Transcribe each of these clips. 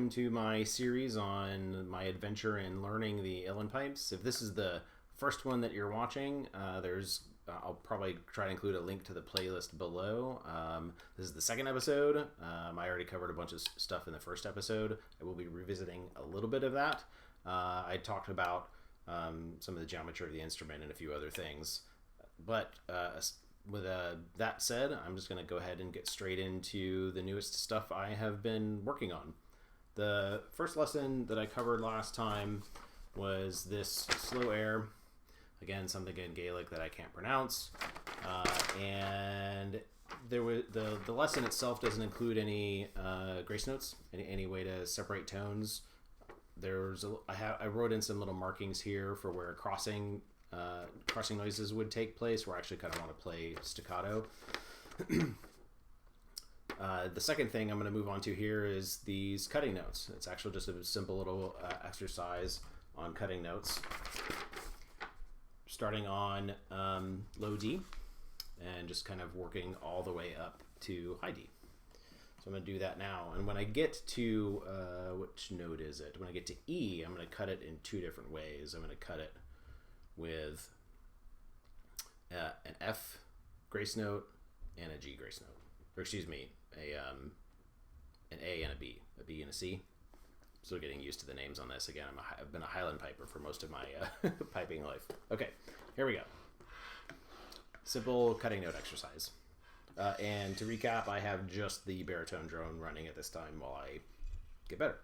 welcome to my series on my adventure in learning the Uilleann pipes. If this is the first one that you're watching, I'll probably try to include a link to the playlist below. This is the second episode. I already covered a bunch of stuff in the first episode. I will be revisiting a little bit of that. I talked about some of the geometry of the instrument and a few other things. But with that said, I'm just going to go ahead and get straight into the newest stuff I have been working on. The first lesson that I covered last time was this slow air. Again, something in Gaelic that I can't pronounce. And there was the lesson itself doesn't include any grace notes, any way to separate tones. I wrote in some little markings here for where crossing noises would take place, where I actually kind of want to play staccato. The second thing I'm going to move on to here is these cutting notes. It's actually just a simple little exercise on cutting notes, starting on low D and just kind of working all the way up to high D. So I'm going to do that now. And when I get to, which note is it? When I get to E, I'm going to cut it in two different ways. I'm going to cut it with an F grace note and a G grace note. Or excuse me, an A and a B and a C. Still getting used to the names on this. Again, I've been a Highland piper for most of my piping life. Okay, here we go. Simple cutting note exercise. And to recap, I have just the baritone drone running at this time while I get better.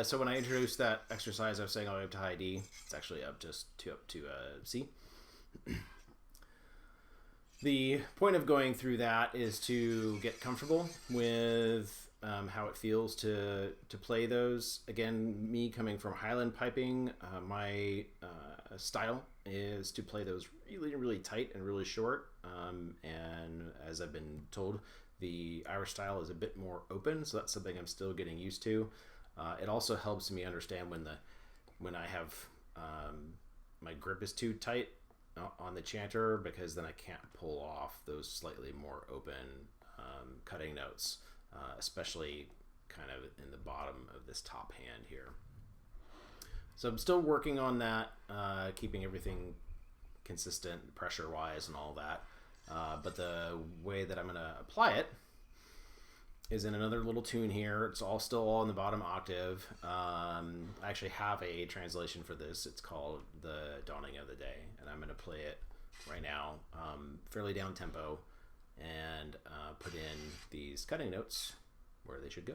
So when I introduced that exercise, I was saying all the way up to high D. It's actually up to C. The point of going through that is to get comfortable with how it feels to play those. Again, me coming from Highland piping, my style is to play those really, really tight and really short. And as I've been told, the Irish style is a bit more open, so that's something I'm still getting used to. It also helps me understand when I have my grip is too tight on the chanter, because then I can't pull off those slightly more open cutting notes, especially kind of in the bottom of this top hand here. So I'm still working on that, keeping everything consistent pressure-wise and all that. But the way that I'm going to apply it is in another little tune here. It's still all in the bottom octave. I actually have a translation for this. It's called The Dawning of the Day, and I'm going to play it right now, fairly down tempo, and put in these cutting notes where they should go.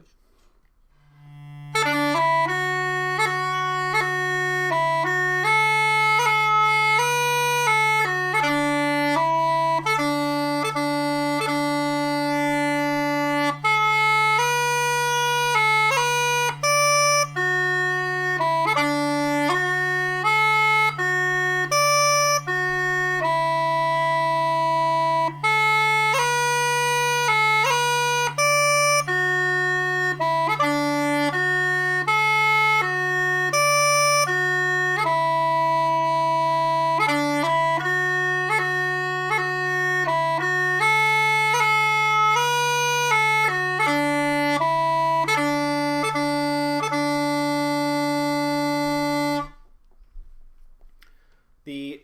The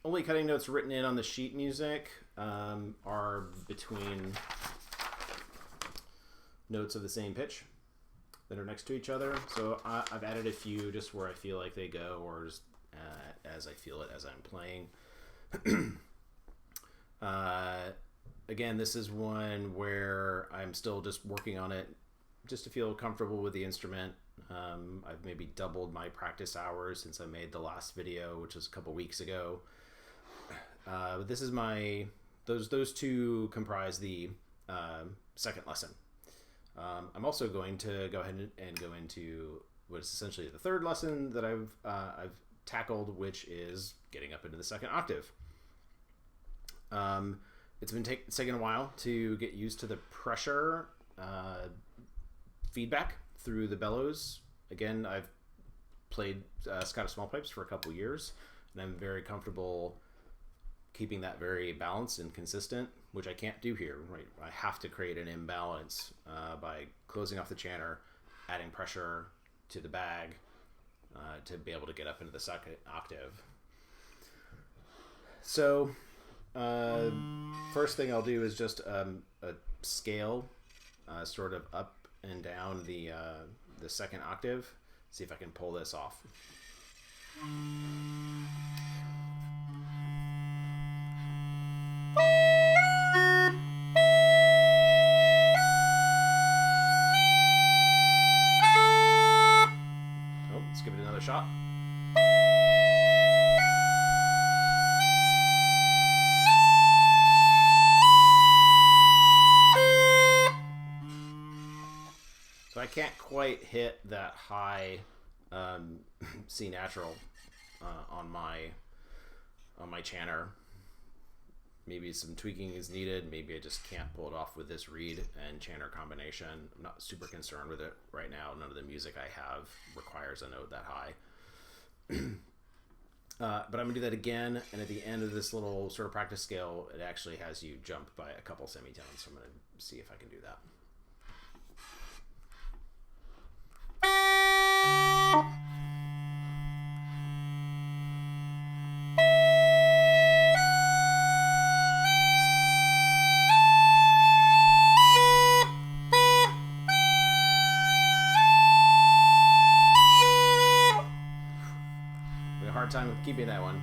only cutting notes written in on the sheet music are between notes of the same pitch that are next to each other. So I've added a few just where I feel like they go, or just as I feel it as I'm playing. Again, this is one where I'm still just working on it just to feel comfortable with the instrument. I've maybe doubled my practice hours since I made the last video, which was a couple weeks ago. This is those two comprise the second lesson. I'm also going to go ahead and go into what is essentially the third lesson that I've tackled, which is getting up into the second octave. It's been taking a while to get used to the pressure feedback through the bellows. Again, I've played Scottish small pipes for a couple years, and I'm very comfortable keeping that very balanced and consistent, which I can't do here. Right, I have to create an imbalance by closing off the chanter, adding pressure to the bag to be able to get up into the second octave. So first thing I'll do is just a scale sort of up and down the second octave. See if I can pull this off. Oh, let's give it another shot. So I can't quite hit that high C natural on my chanter. Maybe some tweaking is needed. Maybe I just can't pull it off with this reed and chanter combination. I'm not super concerned with it right now. None of the music I have requires a note that high. But I'm gonna do that again, and at the end of this little sort of practice scale, it actually has you jump by a couple semitones. So I'm gonna see if I can do that. A hard time with keeping that one.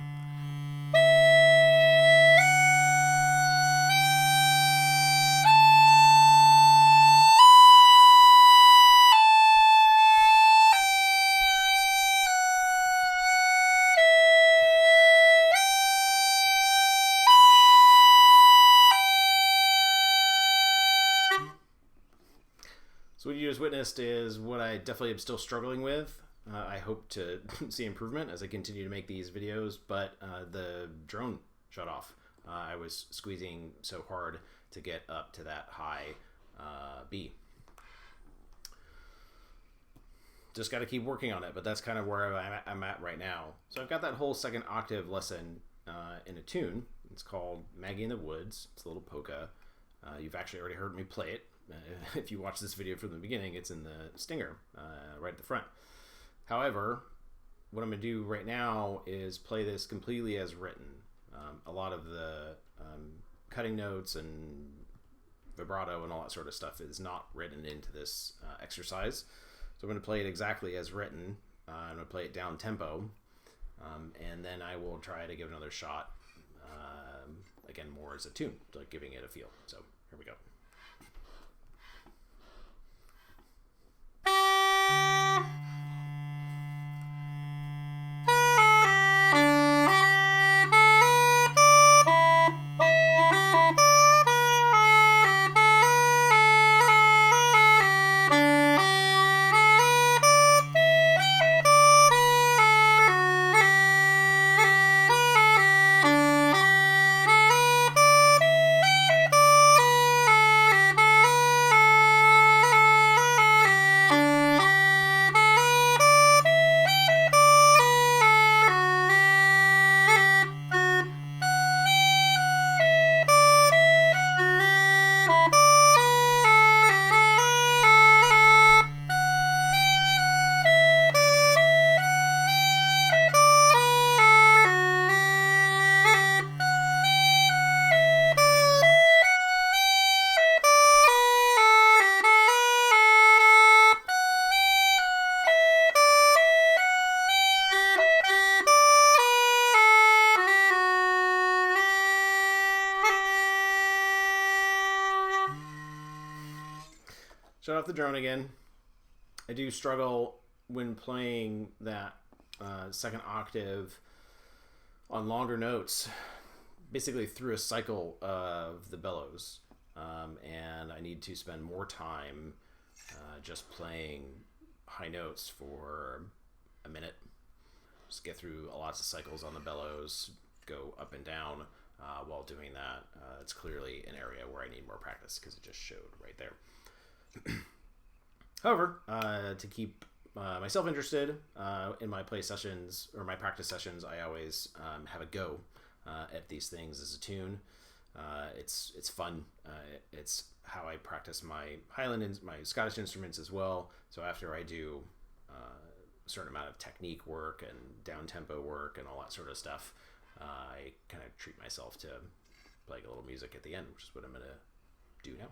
So what you just witnessed is what I definitely am still struggling with. I hope to see improvement as I continue to make these videos, but the drone shut off. I was squeezing so hard to get up to that high B. Just got to keep working on it, but that's kind of where I'm at right now. So I've got that whole second octave lesson in a tune. It's called Maggie in the Woods. It's a little polka. You've actually already heard me play it. If you watch this video from the beginning, it's in the stinger right at the front. However, what I'm going to do right now is play this completely as written. A lot of the cutting notes and vibrato and all that sort of stuff is not written into this exercise. So I'm going to play it exactly as written. I'm going to play it down tempo, and then I will try to give another shot, again, more as a tune, like giving it a feel. So here we go. Shut off the drone again. I do struggle when playing that second octave on longer notes, basically through a cycle of the bellows, and I need to spend more time just playing high notes for a minute. Just get through lots of cycles on the bellows, go up and down while doing that. It's clearly an area where I need more practice because it just showed right there. However, to keep myself interested in my play sessions or my practice sessions, I always have a go at these things as a tune. It's fun. It's how I practice my Highland and my Scottish instruments as well. So after I do a certain amount of technique work and down tempo work and all that sort of stuff, I kind of treat myself to playing a little music at the end, which is what I'm going to do now.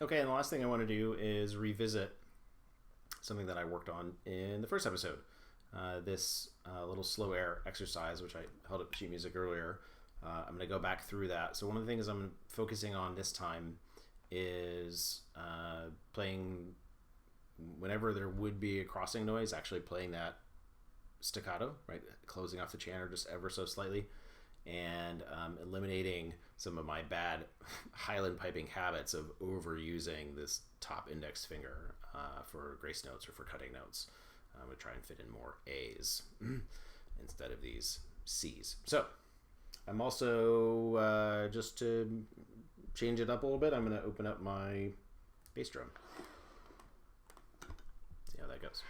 Okay, and the last thing I want to do is revisit something that I worked on in the first episode. This little slow air exercise, which I held up sheet music earlier. I'm going to go back through that. So one of the things I'm focusing on this time is playing whenever there would be a crossing noise, actually playing that staccato, right? Closing off the chanter just ever so slightly, and eliminating some of my bad Highland piping habits of overusing this top index finger for grace notes or for cutting notes. I'm going to try and fit in more A's instead of these C's. So I'm also, just to change it up a little bit, I'm going to open up my bass drum. See how that goes.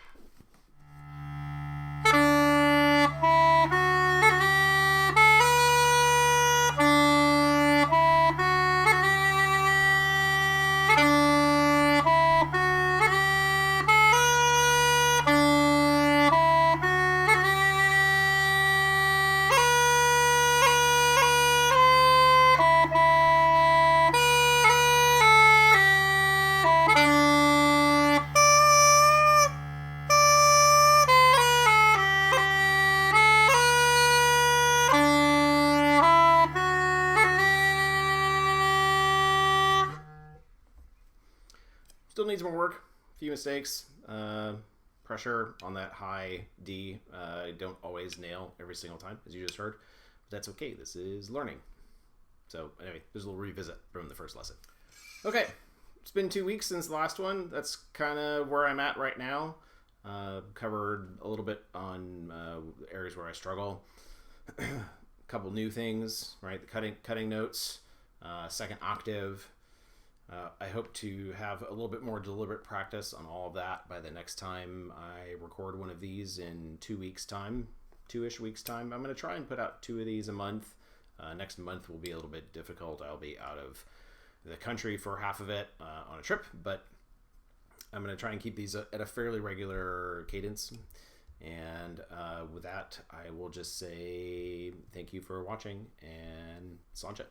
Still needs more work. A few mistakes. Pressure on that high D. I don't always nail every single time, as you just heard. But that's okay. This is learning. So anyway, there's a little revisit from the first lesson. Okay, it's been 2 weeks since the last one. That's kind of where I'm at right now. Covered a little bit on areas where I struggle. A couple new things, right? The cutting notes, second octave. I hope to have a little bit more deliberate practice on all of that by the next time I record one of these in 2 weeks' time, 2-ish weeks' time. I'm going to try and put out 2 of these a month. Next month will be a little bit difficult. I'll be out of the country for half of it on a trip, but I'm going to try and keep these at a fairly regular cadence. And with that, I will just say thank you for watching and Sancha.